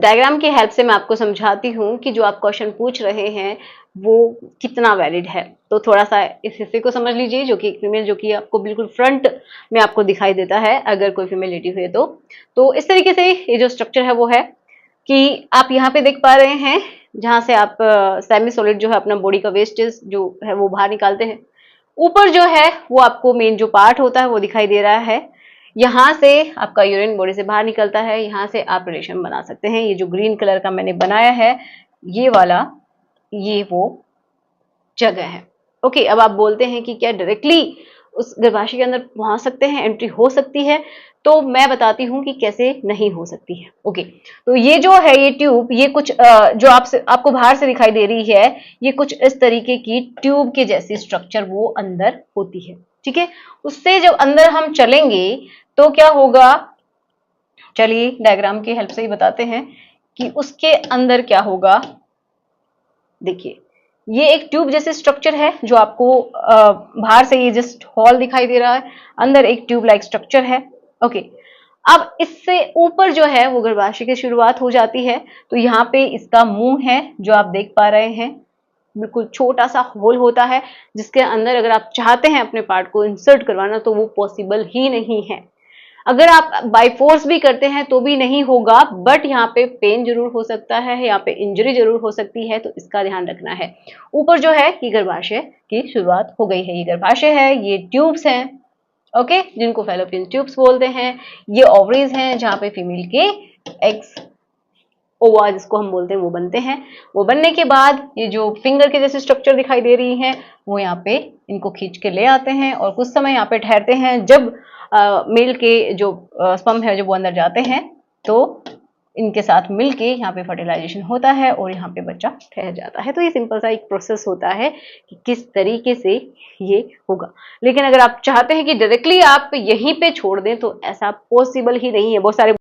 Diagram की help से मैं आपको समझाती हूँ कि जो आप क्वेश्चन पूछ रहे हैं वो कितना वैलिड है। तो थोड़ा सा इस हिस्से को समझ लीजिए, जो कि एक फीमेल, जो कि आपको बिल्कुल फ्रंट में आपको दिखाई देता है अगर कोई फीमेल लेटी हुई है तो इस तरीके से ये जो स्ट्रक्चर है वो है कि आप यहाँ पे देख पा रहे हैं, जहां से आप सेमी सॉलिड जो है अपना बॉडी का वेस्टेज जो है वो बाहर निकालते हैं। ऊपर जो है वो आपको मेन जो पार्ट होता है वो दिखाई दे रहा है। यहाँ से आपका यूरिन बॉडी से बाहर निकलता है, यहाँ से आप रिलेशन बना सकते हैं। ये जो ग्रीन कलर का मैंने बनाया है ये वाला, ये वो जगह है। ओके, अब आप बोलते हैं कि क्या डायरेक्टली उस गर्भाशय के अंदर पहुंच सकते हैं, एंट्री हो सकती है? तो मैं बताती हूँ कि कैसे नहीं हो सकती है। ओके, तो ये जो है ये ट्यूब, ये कुछ जो आपको बाहर से दिखाई दे रही है, ये कुछ इस तरीके की ट्यूब के जैसी स्ट्रक्चर वो अंदर होती है। ठीक है, उससे जब अंदर हम चलेंगे तो क्या होगा, चलिए डायग्राम की हेल्प से ही बताते हैं कि उसके अंदर क्या होगा। देखिए, ये एक ट्यूब जैसे स्ट्रक्चर है जो आपको बाहर से ये जस्ट हॉल दिखाई दे रहा है, अंदर एक ट्यूब लाइक स्ट्रक्चर है। ओके, अब इससे ऊपर जो है वो गर्भाशय की शुरुआत हो जाती है। तो यहाँ पे इसका मुंह है जो आप देख पा रहे हैं, बिल्कुल छोटा सा होल होता है जिसके अंदर अगर आप चाहते हैं अपने पार्ट को इंसर्ट करवाना तो वो पॉसिबल ही नहीं है। अगर आप बाय फोर्स भी करते हैं तो भी नहीं होगा, बट यहाँ पे पेन जरूर हो सकता है, यहाँ पे इंजरी जरूर हो सकती है, तो इसका ध्यान रखना है। ऊपर जो है ये गर्भाशय की शुरुआत हो गई है, ये गर्भाशय है, ये ट्यूब्स हैं, ओके, जिनको फैलोपियन ट्यूब्स बोलते हैं। ये ओवरीज हैं जहाँ पे फीमेल के एग्स, ओवा जिसको हम बोलते हैं, वो बनते हैं। वो बनने के बाद ये जो फिंगर के जैसे स्ट्रक्चर दिखाई दे रही हैं वो यहाँ पे इनको खींच के ले आते हैं और कुछ समय यहाँ पे ठहरते हैं। जब मेल के जो स्पर्म है जब वो अंदर जाते हैं तो इनके साथ मिलके यहाँ पे फर्टिलाइजेशन होता है और यहाँ पे बच्चा ठहर जाता है। तो ये सिंपल सा एक प्रोसेस होता है कि किस तरीके से ये होगा। लेकिन अगर आप चाहते हैं कि डायरेक्टली आप यहीं पे छोड़ दें तो ऐसा पॉसिबल ही नहीं है। बहुत सारे